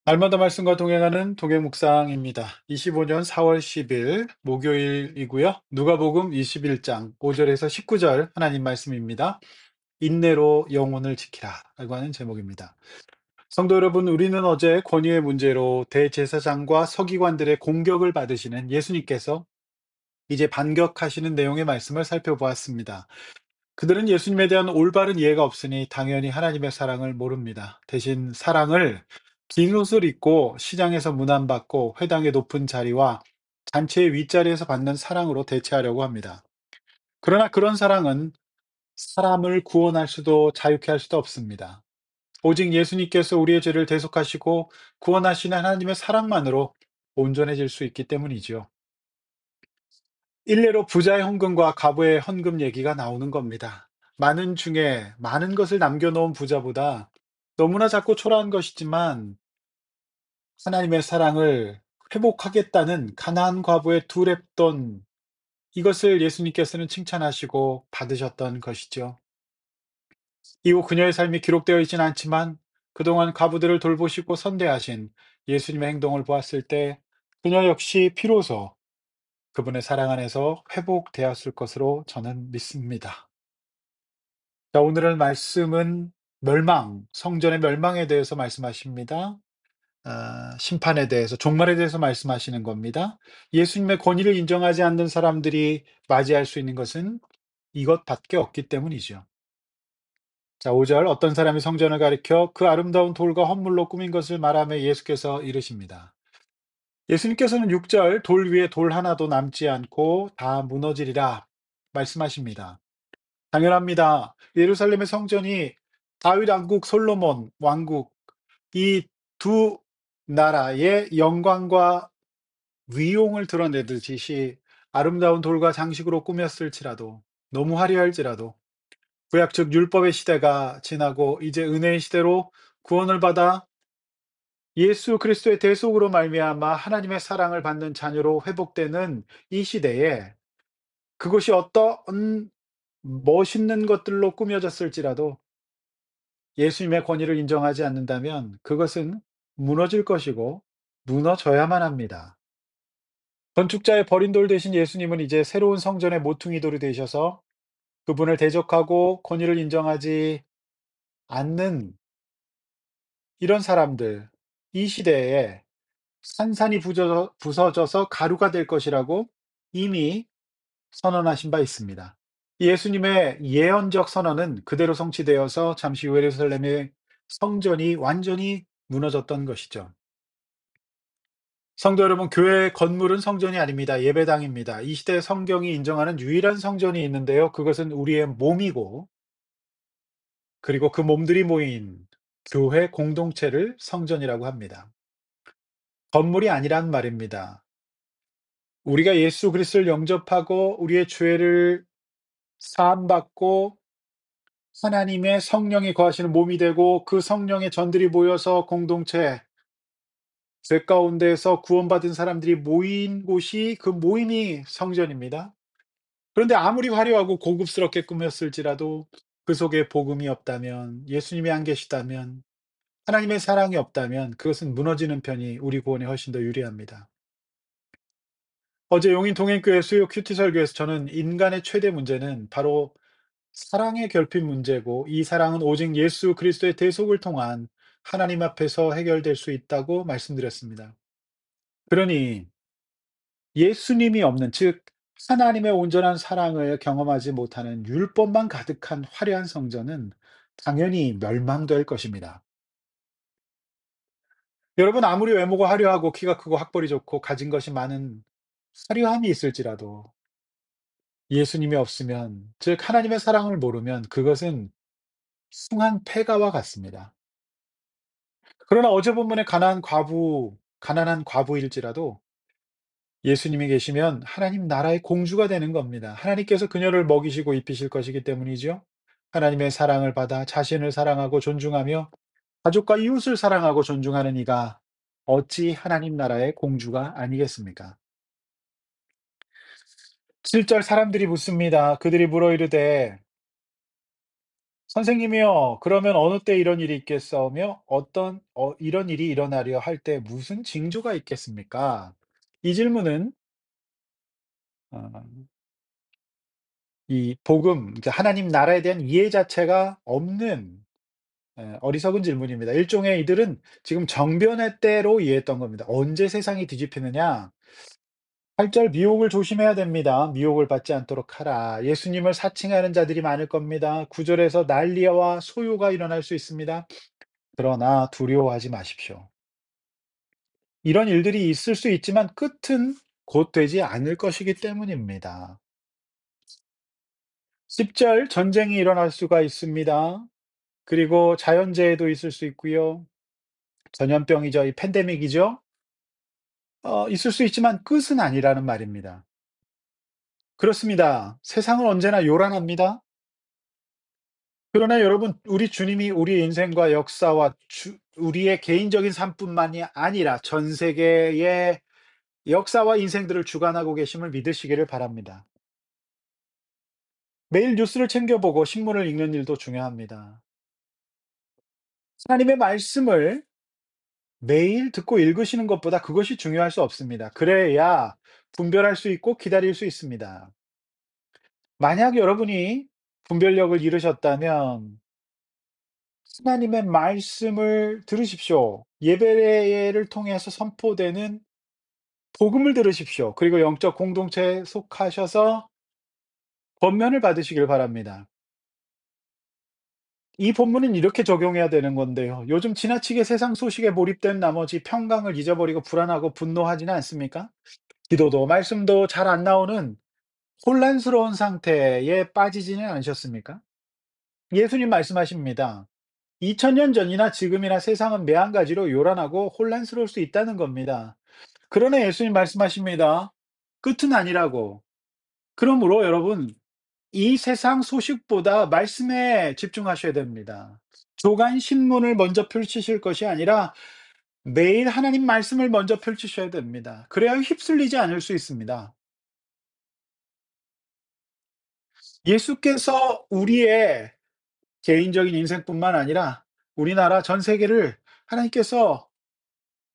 날마다 말씀과 동행하는 동행 묵상입니다. 25년 4월 10일 목요일이고요. 누가복음 21장 5절에서 19절 하나님 말씀입니다. 인내로 영혼을 지키라라고 하는 제목입니다. 성도 여러분, 우리는 어제 권위의 문제로 대제사장과 서기관들의 공격을 받으시는 예수님께서 이제 반격하시는 내용의 말씀을 살펴보았습니다. 그들은 예수님에 대한 올바른 이해가 없으니 당연히 하나님의 사랑을 모릅니다. 대신 사랑을 긴 옷을 입고 시장에서 문안받고 회당의 높은 자리와 잔치의 윗자리에서 받는 사랑으로 대체하려고 합니다. 그러나 그런 사랑은 사람을 구원할 수도 자유케 할 수도 없습니다. 오직 예수님께서 우리의 죄를 대속하시고 구원하시는 하나님의 사랑만으로 온전해질 수 있기 때문이지요. 일례로 부자의 헌금과 과부의 헌금 얘기가 나오는 겁니다. 많은 중에 많은 것을 남겨놓은 부자보다 너무나 작고 초라한 것이지만 하나님의 사랑을 회복하겠다는 가나안 과부의 두 렙돈, 이것을 예수님께서는 칭찬하시고 받으셨던 것이죠. 이후 그녀의 삶이 기록되어 있지는 않지만 그동안 과부들을 돌보시고 선대하신 예수님의 행동을 보았을 때 그녀 역시 비로소 그분의 사랑 안에서 회복되었을 것으로 저는 믿습니다. 자, 오늘의 말씀은 성전의 멸망에 대해서 말씀하십니다. 심판에 대해서, 종말에 대해서 말씀하시는 겁니다. 예수님의 권위를 인정하지 않는 사람들이 맞이할 수 있는 것은 이것밖에 없기 때문이죠. 자, 5절, 어떤 사람이 성전을 가리켜 그 아름다운 돌과 헌물로 꾸민 것을 말하며 예수께서 이르십니다. 예수님께서는 6절, 돌 위에 돌 하나도 남지 않고 다 무너지리라 말씀하십니다. 당연합니다. 예루살렘의 성전이 다윗 왕국, 솔로몬 왕국, 이 두 나라의 영광과 위용을 드러내듯이 아름다운 돌과 장식으로 꾸몄을지라도, 너무 화려할지라도 구약 즉 율법의 시대가 지나고 이제 은혜의 시대로 구원을 받아 예수 그리스도의 대속으로 말미암아 하나님의 사랑을 받는 자녀로 회복되는 이 시대에 그것이 어떤 멋있는 것들로 꾸며졌을지라도 예수님의 권위를 인정하지 않는다면 그것은 무너질 것이고 무너져야만 합니다. 건축자의 버린 돌 대신 예수님은 이제 새로운 성전의 모퉁이 돌이 되셔서 그분을 대적하고 권위를 인정하지 않는 이런 사람들, 이 시대에 산산이 부서져서 가루가 될 것이라고 이미 선언하신 바 있습니다. 예수님의 예언적 선언은 그대로 성취되어서 잠시 후 예루살렘의 성전이 완전히 무너졌던 것이죠. 성도 여러분, 교회의 건물은 성전이 아닙니다. 예배당입니다. 이 시대 성경이 인정하는 유일한 성전이 있는데요. 그것은 우리의 몸이고, 그리고 그 몸들이 모인 교회 공동체를 성전이라고 합니다. 건물이 아니란 말입니다. 우리가 예수 그리스도를 영접하고 우리의 죄를 사함받고 하나님의 성령이 거하시는 몸이 되고 그 성령의 전들이 모여서 공동체, 죄 가운데에서 구원받은 사람들이 모인 곳이 그 모임이 성전입니다. 그런데 아무리 화려하고 고급스럽게 꾸몄을지라도 그 속에 복음이 없다면, 예수님이 안 계시다면, 하나님의 사랑이 없다면 그것은 무너지는 편이 우리 구원에 훨씬 더 유리합니다. 어제 용인 동행교회 수요 큐티 설교에서 저는 인간의 최대 문제는 바로 사랑의 결핍 문제고 이 사랑은 오직 예수 그리스도의 대속을 통한 하나님 앞에서 해결될 수 있다고 말씀드렸습니다. 그러니 예수님이 없는, 즉 하나님의 온전한 사랑을 경험하지 못하는 율법만 가득한 화려한 성전은 당연히 멸망될 것입니다. 여러분, 아무리 외모가 화려하고 키가 크고 학벌이 좋고 가진 것이 많은 화려함이 있을지라도 예수님이 없으면, 즉 하나님의 사랑을 모르면 그것은 숭한 폐가와 같습니다. 그러나 어제 본문의 가난한 과부일지라도 예수님이 계시면 하나님 나라의 공주가 되는 겁니다. 하나님께서 그녀를 먹이시고 입히실 것이기 때문이죠. 하나님의 사랑을 받아 자신을 사랑하고 존중하며 가족과 이웃을 사랑하고 존중하는 이가 어찌 하나님 나라의 공주가 아니겠습니까? 7절, 사람들이 묻습니다. 그들이 물어 이르되 "선생님이요. 그러면 어느 때 이런 일이 있겠사오며 이런 일이 일어나려 할 때 무슨 징조가 있겠습니까?" 이 질문은 어 이 복음, 그러니까 하나님 나라에 대한 이해 자체가 없는 어리석은 질문입니다. 일종의 이들은 지금 정변의 때로 이해했던 겁니다. 언제 세상이 뒤집히느냐? 8절 "미혹을 조심해야 됩니다. 미혹을 받지 않도록 하라. 예수님을 사칭하는 자들이 많을 겁니다. 9 절에서 난리와 소요가 일어날 수 있습니다. 그러나 두려워하지 마십시오. 이런 일들이 있을 수 있지만 끝은 곧 되지 않을 것이기 때문입니다." 10절 "전쟁이 일어날 수가 있습니다. 그리고 자연재해도 있을 수 있고요. 전염병이죠. 이 팬데믹이죠. 있을 수 있지만 끝은 아니라는 말입니다. 그렇습니다. 세상은 언제나 요란합니다. 그러나 여러분, 우리 주님이 우리의 인생과 역사와 우리의 개인적인 삶뿐만이 아니라 전 세계의 역사와 인생들을 주관하고 계심을 믿으시기를 바랍니다. 매일 뉴스를 챙겨보고 신문을 읽는 일도 중요합니다. 하나님의 말씀을 매일 듣고 읽으시는 것보다 그것이 중요할 수 없습니다. 그래야 분별할 수 있고 기다릴 수 있습니다. 만약 여러분이 분별력을 잃으셨다면 하나님의 말씀을 들으십시오. 예배를 통해서 선포되는 복음을 들으십시오. 그리고 영적 공동체에 속하셔서 권면을 받으시길 바랍니다. 이 본문은 이렇게 적용해야 되는 건데요. 요즘 지나치게 세상 소식에 몰입된 나머지 평강을 잊어버리고 불안하고 분노하지는 않습니까? 기도도 말씀도 잘 안 나오는 혼란스러운 상태에 빠지지는 않으셨습니까? 예수님 말씀하십니다. 2000년 전이나 지금이나 세상은 매한가지로 요란하고 혼란스러울 수 있다는 겁니다. 그러나 예수님 말씀하십니다. 끝은 아니라고. 그러므로 여러분, 이 세상 소식보다 말씀에 집중하셔야 됩니다. 조간 신문을 먼저 펼치실 것이 아니라 매일 하나님 말씀을 먼저 펼치셔야 됩니다. 그래야 휩쓸리지 않을 수 있습니다. 예수께서 우리의 개인적인 인생뿐만 아니라 우리나라 전 세계를 하나님께서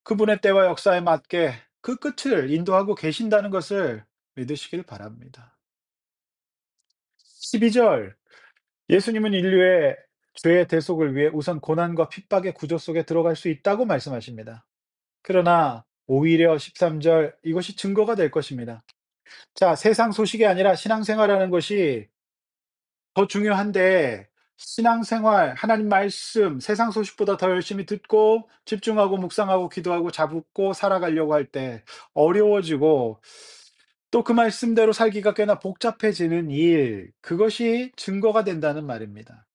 그분의 때와 역사에 맞게 그 끝을 인도하고 계신다는 것을 믿으시길 바랍니다. 12절 예수님은 인류의 죄의 대속을 위해 우선 고난과 핍박의 구조 속에 들어갈 수 있다고 말씀하십니다. 그러나 오히려 13절 이것이 증거가 될 것입니다. 자, 세상 소식이 아니라 신앙생활하는 것이 더 중요한데 신앙생활, 하나님 말씀, 세상 소식보다 더 열심히 듣고 집중하고 묵상하고 기도하고 잡고 살아가려고 할 때 어려워지고 또 그 말씀대로 살기가 꽤나 복잡해지는 일, 그것이 증거가 된다는 말입니다.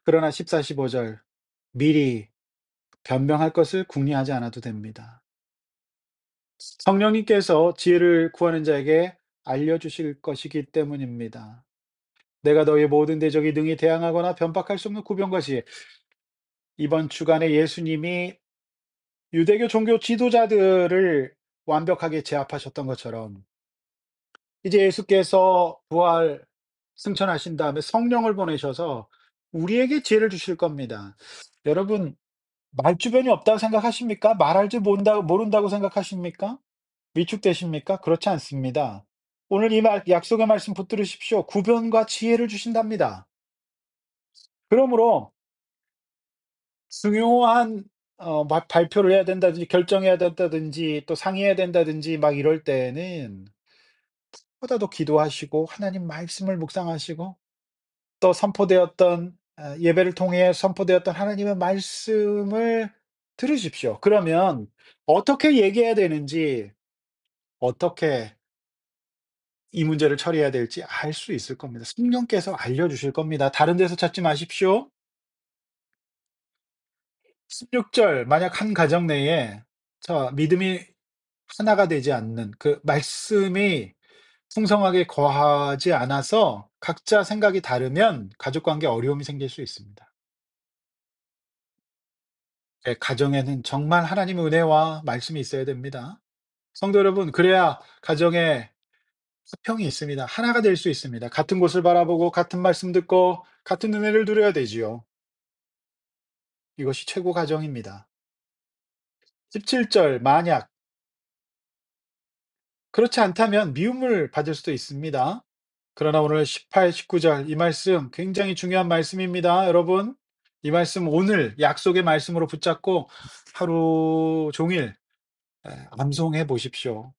그러나 14, 15절 미리 변명할 것을 궁리하지 않아도 됩니다. 성령님께서 지혜를 구하는 자에게 알려주실 것이기 때문입니다. 내가 너희 모든 대적이 능히 대항하거나 변박할 수 없는 구변과 지 이번 주간에 예수님이 유대교 종교 지도자들을 완벽하게 제압하셨던 것처럼 이제 예수께서 부활 승천하신 다음에 성령을 보내셔서 우리에게 지혜를 주실 겁니다. 여러분, 말주변이 없다고 생각하십니까? 말할 줄 모른다고 생각하십니까? 위축되십니까? 그렇지 않습니다. 오늘 이 약속의 말씀 붙들으십시오. 구변과 지혜를 주신답니다. 그러므로 중요한 발표를 해야 된다든지 결정해야 된다든지 또 상의해야 된다든지 막 이럴 때에는 보다도 기도하시고 하나님 말씀을 묵상하시고 또 선포되었던 예배를 통해 선포되었던 하나님의 말씀을 들으십시오. 그러면 어떻게 얘기해야 되는지, 어떻게 이 문제를 처리해야 될지 알 수 있을 겁니다. 성령께서 알려주실 겁니다. 다른 데서 찾지 마십시오. 16절 만약 한 가정 내에 믿음이 하나가 되지 않는 그 말씀이 풍성하게 거하지 않아서 각자 생각이 다르면 가족 관계에 어려움이 생길 수 있습니다. 가정에는 정말 하나님의 은혜와 말씀이 있어야 됩니다. 성도 여러분, 그래야 가정에 화평이 있습니다. 하나가 될 수 있습니다. 같은 곳을 바라보고 같은 말씀 듣고 같은 은혜를 누려야 되지요. 이것이 최고 가정입니다. 17절 만약 그렇지 않다면 미움을 받을 수도 있습니다. 그러나 오늘 18, 19절 이 말씀 굉장히 중요한 말씀입니다. 여러분, 이 말씀 오늘 약속의 말씀으로 붙잡고 하루 종일 암송해 보십시오.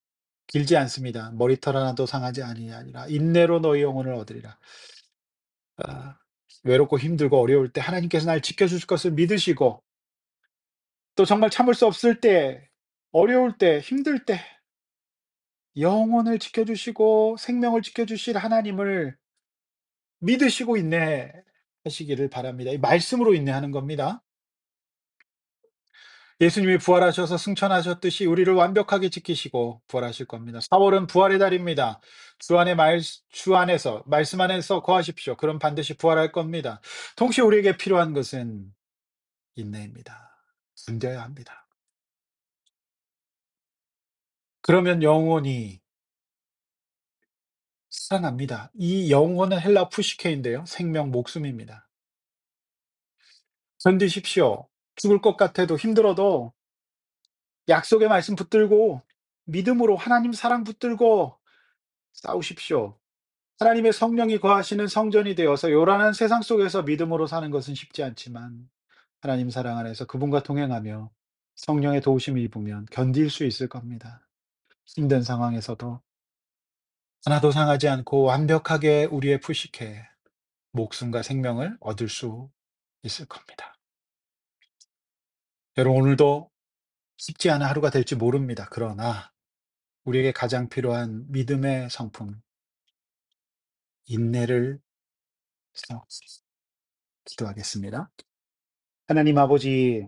길지 않습니다. 머리털 하나도 상하지 아니하리라. 인내로 너희 영혼을 얻으리라. 아, 외롭고 힘들고 어려울 때 하나님께서 날 지켜주실 것을 믿으시고 또 정말 참을 수 없을 때, 어려울 때, 힘들 때 영혼을 지켜주시고 생명을 지켜주실 하나님을 믿으시고 인내하시기를 바랍니다. 이 말씀으로 인내하는 겁니다. 예수님이 부활하셔서 승천하셨듯이 우리를 완벽하게 지키시고 부활하실 겁니다. 4월은 부활의 달입니다. 주 안에서 말씀 안에서 거하십시오. 그럼 반드시 부활할 겁니다. 동시에 우리에게 필요한 것은 인내입니다. 견뎌야 합니다. 그러면 영혼이 살아납니다. 이 영혼은 헬라 푸시케인데요. 생명, 목숨입니다. 견디십시오. 죽을 것 같아도 힘들어도 약속의 말씀 붙들고 믿음으로 하나님 사랑 붙들고 싸우십시오. 하나님의 성령이 거하시는 성전이 되어서 요란한 세상 속에서 믿음으로 사는 것은 쉽지 않지만 하나님 사랑 안에서 그분과 동행하며 성령의 도우심을 입으면 견딜 수 있을 겁니다. 힘든 상황에서도 하나도 상하지 않고 완벽하게 우리의 푸시케 목숨과 생명을 얻을 수 있을 겁니다. 여러분 오늘도 쉽지 않은 하루가 될지 모릅니다. 그러나 우리에게 가장 필요한 믿음의 성품, 인내를 세워주시옵소서. 기도하겠습니다. 하나님 아버지,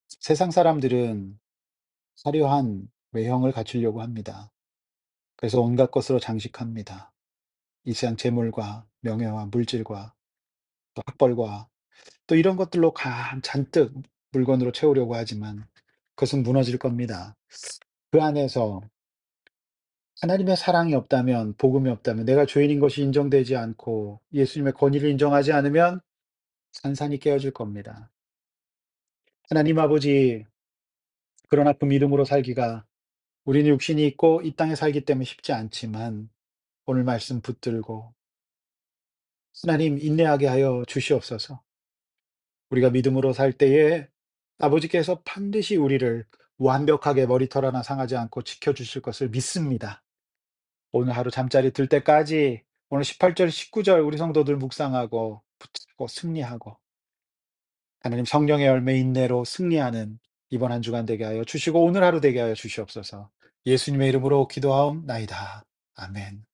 세상 사람들은 화려한 외형을 갖추려고 합니다. 그래서 온갖 것으로 장식합니다. 이 세상 재물과 명예와 물질과 또 학벌과 또 이런 것들로 잔뜩 물건으로 채우려고 하지만 그것은 무너질 겁니다. 그 안에서 하나님의 사랑이 없다면, 복음이 없다면, 내가 죄인인 것이 인정되지 않고 예수님의 권위를 인정하지 않으면 산산이 깨어질 겁니다. 하나님 아버지, 그러나 그 믿음으로 살기가 우리는 육신이 있고 이 땅에 살기 때문에 쉽지 않지만 오늘 말씀 붙들고 하나님 인내하게 하여 주시옵소서. 우리가 믿음으로 살 때에 아버지께서 반드시 우리를 완벽하게 머리털 하나 상하지 않고 지켜주실 것을 믿습니다. 오늘 하루 잠자리 들 때까지 오늘 18절, 19절 우리 성도들 묵상하고 붙잡고 승리하고 하나님 성령의 열매 인내로 승리하는 이번 한 주간 되게 하여 주시고 오늘 하루 되게 하여 주시옵소서. 예수님의 이름으로 기도하옵나이다. 아멘.